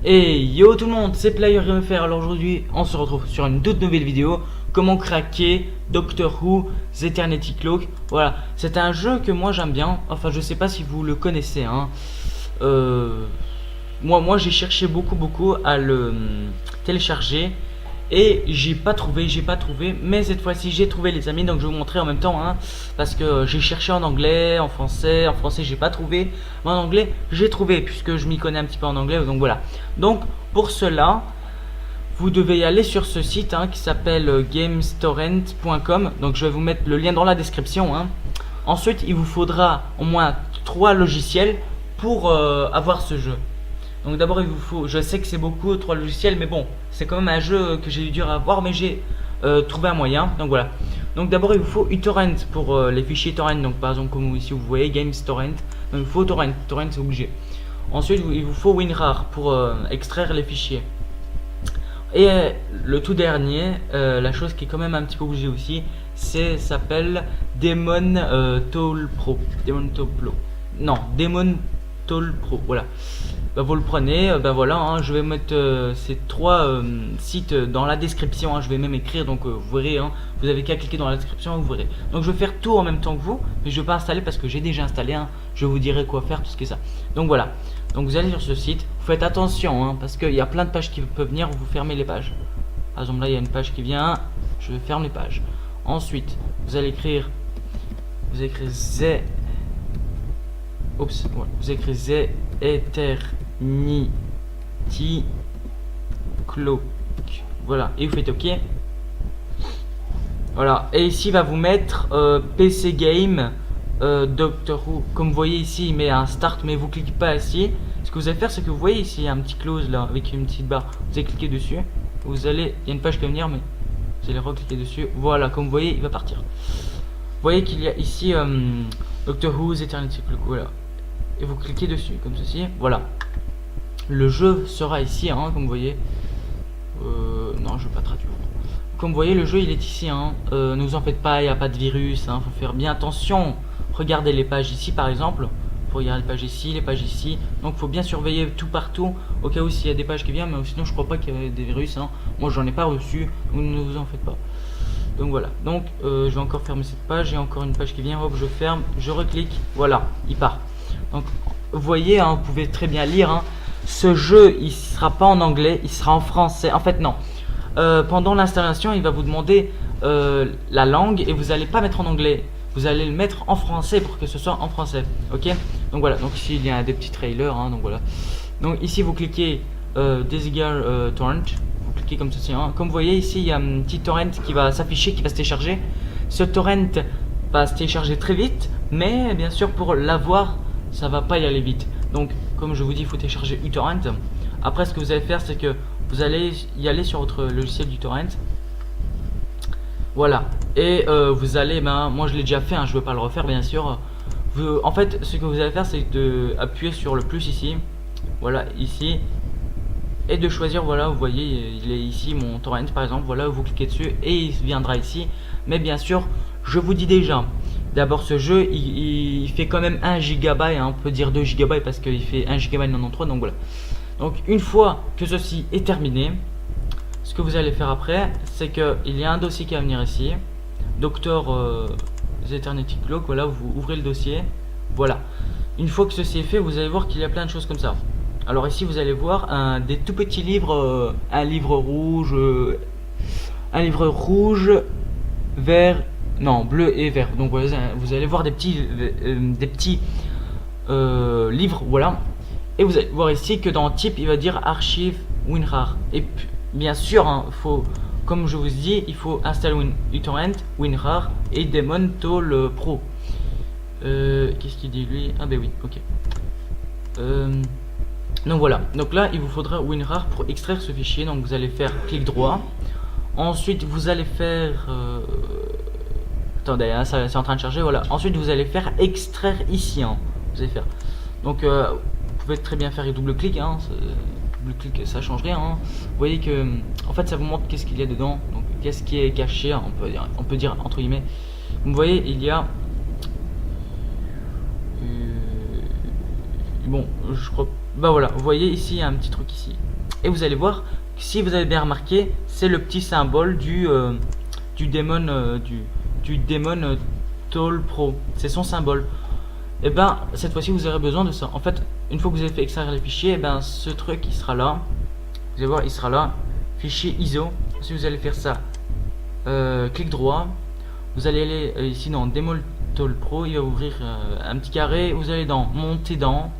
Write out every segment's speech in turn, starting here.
Et yo tout le monde, c'est PlayerMFR. Alors aujourd'hui, on se retrouve sur une toute nouvelle vidéo. Comment craquer Doctor Who The Eternity Cloak. Voilà, c'est un jeu que moi j'aime bien. Enfin, je sais pas si vous le connaissez, hein. Moi j'ai cherché beaucoup à le télécharger. Et j'ai pas trouvé, mais cette fois-ci j'ai trouvé les amis, donc je vais vous montrer en même temps, hein, parce que j'ai cherché en anglais, en français j'ai pas trouvé, mais en anglais j'ai trouvé, puisque je m'y connais un petit peu en anglais, donc voilà. Donc pour cela, vous devez aller sur ce site, hein, qui s'appelle gamestorrent.com, donc je vais vous mettre le lien dans la description, hein. Ensuite il vous faudra au moins 3 logiciels pour avoir ce jeu. Donc d'abord il vous faut, je sais que c'est beaucoup 3 logiciels, mais bon, c'est quand même un jeu que j'ai eu dur à avoir, mais j'ai trouvé un moyen. Donc voilà. Donc d'abord il vous faut uTorrent pour les fichiers torrent. Donc par exemple comme ici vous voyez GamesTorrent. Donc il vous faut torrent c'est obligé. Ensuite il vous faut WinRAR pour extraire les fichiers. Et le tout dernier, la chose qui est quand même un petit peu obligée aussi, c'est s'appelle Demon Tool Pro. Demon Tool Pro. Non, Demon Tool Pro. Voilà. Bah, vous le prenez, ben voilà, hein, je vais mettre ces 3 sites dans la description, hein, je vais même écrire, donc vous verrez, hein, vous avez qu'à cliquer dans la description, vous verrez. Donc je vais faire tout en même temps que vous, mais je vais pas installer parce que j'ai déjà installé, hein, je vous dirai quoi faire, tout ce qui est ça. Donc voilà, donc vous allez sur ce site, vous faites attention, hein, parce qu'il y a plein de pages qui peuvent venir, vous fermez les pages. Par exemple là il y a une page qui vient, je ferme les pages. Ensuite, vous allez écrire vous écrivez The Eternity Cloak. Voilà, et vous faites OK. Voilà, et ici il va vous mettre PC Game Doctor Who. Comme vous voyez ici, il met un start, mais vous cliquez pas ici. Ce que vous allez faire, c'est que vous voyez ici, il y a un petit close là avec une petite barre. Vous allez cliquer dessus. Vous allez, il y a une page qui va venir, mais vous allez recliquer dessus. Voilà, comme vous voyez, il va partir. Vous voyez qu'il y a ici Doctor Who The Eternity Cloak. Voilà. Et vous cliquez dessus comme ceci, voilà. Le jeu sera ici, hein, comme vous voyez. Non, je vais pas traduire. Comme vous voyez, le jeu il est ici, hein. Ne vous en faites pas, il n'y a pas de virus, hein. Faut faire bien attention. Regardez les pages ici par exemple. Faut regarder les pages ici, les pages ici. Donc faut bien surveiller tout partout au cas où s'il y a des pages qui viennent, mais sinon je crois pas qu'il y ait des virus, hein. Moi j'en ai pas reçu, donc ne vous en faites pas. Donc voilà, donc je vais encore fermer cette page. Il y a encore une page qui vient, hop, je ferme, je reclique, voilà, il part. Donc vous voyez, hein, vous pouvez très bien lire, hein, ce jeu il sera pas en anglais, il sera en français. En fait non, pendant l'installation il va vous demander la langue et vous allez pas mettre en anglais, vous allez le mettre en français pour que ce soit en français. Ok, donc voilà, donc ici il y a des petits trailers, hein, donc voilà. Donc ici vous cliquez Desire Torrent, vous cliquez comme ceci, hein. Comme vous voyez ici il y a un petit torrent qui va s'afficher, qui va se télécharger. Ce torrent va se télécharger très vite, mais bien sûr pour l'avoir ça va pas y aller vite. Donc comme je vous dis, il faut télécharger uTorrent. Après ce que vous allez faire, c'est que vous allez y aller sur votre logiciel du torrent. Voilà, et vous allez, moi je l'ai déjà fait, hein, je ne veux pas le refaire bien sûr. En fait ce que vous allez faire, c'est de appuyer sur le plus ici, voilà, ici, et de choisir, voilà, vous voyez il est ici mon torrent par exemple, voilà, vous cliquez dessus et il viendra ici. Mais bien sûr je vous dis déjà, d'abord ce jeu il fait quand même 1 GB, hein, on peut dire 2 GB parce qu'il fait 1 GB 93, donc voilà. Donc une fois que ceci est terminé, ce que vous allez faire après, c'est que il y a un dossier qui va venir ici, Doctor The Eternity Cloak, voilà, vous ouvrez le dossier, voilà. Une fois que ceci est fait, vous allez voir qu'il y a plein de choses comme ça. Alors ici vous allez voir des tout petits livres, un livre rouge, vert, non, bleu et vert. Donc voilà, vous allez voir des petits livres, voilà. Et vous allez voir ici que dans type il va dire archive WinRAR. Et puis, bien sûr, hein, comme je vous dis, il faut installer uTorrent, WinRAR et Demon Tool Pro. Qu'est-ce qu'il dit lui? Ah ben oui, ok. Donc voilà, donc là il vous faudra WinRAR pour extraire ce fichier. Donc vous allez faire clic droit. Ensuite vous allez faire attendez, hein, c'est en train de charger, voilà. Ensuite vous allez faire extraire ici, hein. Vous allez faire, donc vous pouvez très bien faire double clic, hein. Double clic ça change rien, hein. Vous voyez que en fait ça vous montre qu'est-ce qu'il y a dedans, donc qu'est-ce qui est caché, hein, on peut dire entre guillemets. Vous voyez il y a bon, je crois, bah voilà, vous voyez ici il y a un petit truc ici, Et vous allez voir, si vous avez bien remarqué, c'est le petit symbole du Demon Tool Pro. C'est son symbole. Et ben cette fois-ci vous aurez besoin de ça. En fait, une fois que vous avez fait extraire les fichiers, et ben ce truc il sera là. Vous allez voir, il sera là. Fichier ISO. Si vous allez faire ça, clic droit. Vous allez aller ici dans Demon Tool Pro. Il va ouvrir un petit carré. Vous allez dans Monter dans.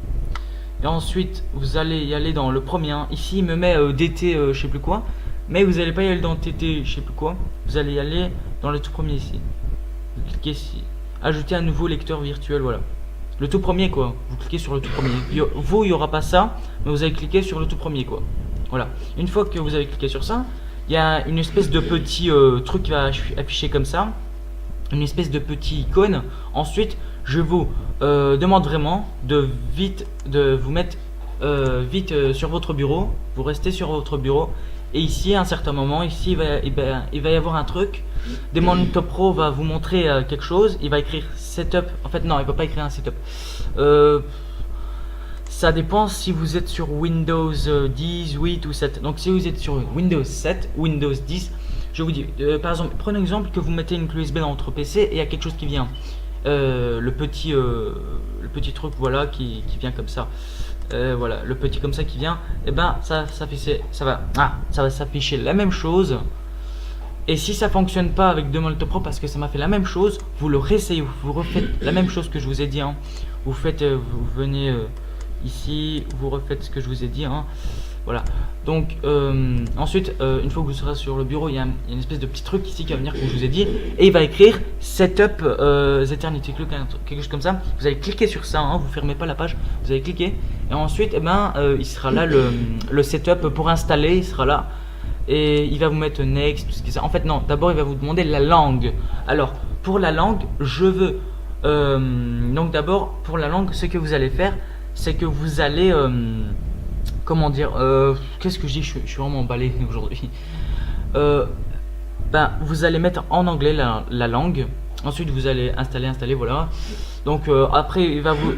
Et ensuite vous allez y aller dans le premier. Ici il me met DT je sais plus quoi. Mais vous n'allez pas y aller dans TT je sais plus quoi. Vous allez y aller dans le tout premier ici. Vous cliquez ici. Ajouter un nouveau lecteur virtuel, voilà. Le tout premier quoi. Vous cliquez sur le tout premier. Vous, il n'y aura pas ça, mais vous allez cliquer sur le tout premier quoi. Voilà. Une fois que vous avez cliqué sur ça, il y a une espèce de petit truc qui va afficher comme ça. Une espèce de petit icône. Ensuite, je vous demande vraiment de vous mettre vite sur votre bureau. Vous restez sur votre bureau. Et ici, à un certain moment, ici, il va y avoir un truc. Demon Top Pro va vous montrer quelque chose. Il va écrire setup. En fait, non, il ne va pas écrire un setup. Ça dépend si vous êtes sur Windows 10, 8 ou 7. Donc, si vous êtes sur Windows 7, Windows 10, je vous dis, par exemple, prenez l'exemple que vous mettez une clé USB dans votre PC et il y a quelque chose qui vient. Le petit truc, voilà, qui vient comme ça. Voilà, le petit comme ça qui vient, et ben ça va s'afficher la même chose. Et si ça fonctionne pas avec Demon Top Pro parce que ça m'a fait la même chose, vous le réessayez, vous refaites la même chose que je vous ai dit. Vous faites, vous venez ici, vous refaites ce que je vous ai dit. Voilà. Donc ensuite, une fois que vous serez sur le bureau, il y a une espèce de petit truc ici qui va venir, comme je vous ai dit, et il va écrire Setup Eternity Clock, quelque chose comme ça. Vous allez cliquer sur ça, vous fermez pas la page, vous allez cliquer, et ensuite, il sera là le setup pour installer, il sera là, et il va vous mettre next, tout ce qui est ça. En fait, non, d'abord il va vous demander la langue. Alors, pour la langue, je veux donc d'abord pour la langue, ce que vous allez faire, c'est que vous allez comment dire, qu'est-ce que je dis, je suis vraiment emballé aujourd'hui. Vous allez mettre en anglais la langue. Ensuite vous allez installer, voilà. Donc après il va vous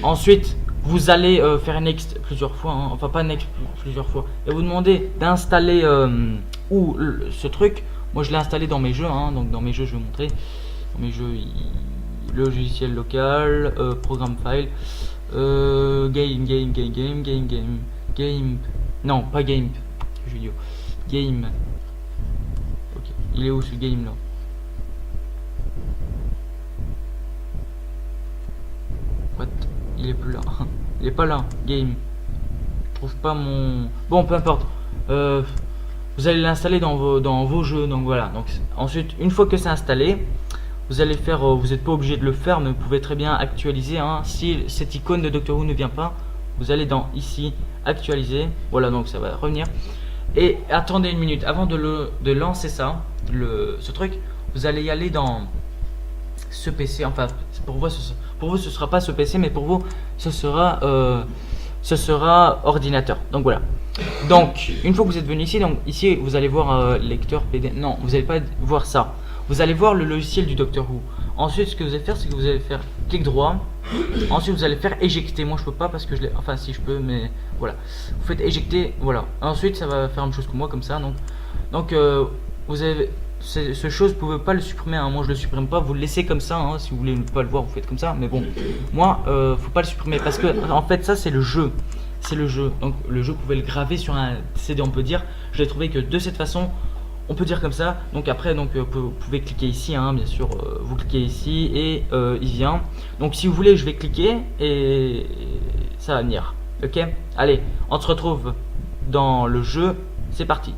ensuite vous allez faire next plusieurs fois, enfin pas next plusieurs fois, et vous demandez d'installer ce truc. Moi je l'ai installé dans mes jeux, donc dans mes jeux je vais vous montrer. Dans mes jeux, logiciel local, programme file, game, non pas game, Julio, game. Ok, il est où ce game là? What? Il est plus là. Il est pas là. Game. Je trouve pas mon. Bon, peu importe. Vous allez l'installer dans vos jeux. Donc voilà. Donc ensuite, une fois que c'est installé, vous allez faire. Vous n'êtes pas obligé de le faire, mais vous pouvez très bien actualiser. Si cette icône de Doctor Who ne vient pas, vous allez dans ici actualiser. Voilà. Donc ça va revenir. Et attendez une minute avant de lancer ça, ce truc. Vous allez y aller dans ce PC. Enfin, pour vous ce sera pas ce PC, mais pour vous ce sera ordinateur. Donc voilà. Donc une fois que vous êtes venu ici, donc ici vous allez voir lecteur PD. Non, vous n'allez pas voir ça. Vous allez voir le logiciel du Doctor Who. Ensuite, ce que vous allez faire, c'est que vous allez faire clic droit. Ensuite, vous allez faire éjecter. Moi, je peux pas parce que je l'ai. Enfin, si je peux, mais voilà. Vous faites éjecter. Voilà. Ensuite, ça va faire la même chose que moi, comme ça. Donc vous avez. Ce chose, vous pouvez pas le supprimer. Moi, je le supprime pas. Vous le laissez comme ça. Si vous voulez ne pas le voir, vous faites comme ça. Mais bon, moi, faut pas le supprimer parce que en fait, ça, c'est le jeu. C'est le jeu. Donc, le jeu, vous pouvez le graver sur un CD, on peut dire. Je l'ai trouvé que de cette façon. On peut dire comme ça. Donc après, vous pouvez cliquer ici, bien sûr. Vous cliquez ici et il vient. Donc si vous voulez, je vais cliquer et ça va venir. Ok. Allez, on se retrouve dans le jeu. C'est parti.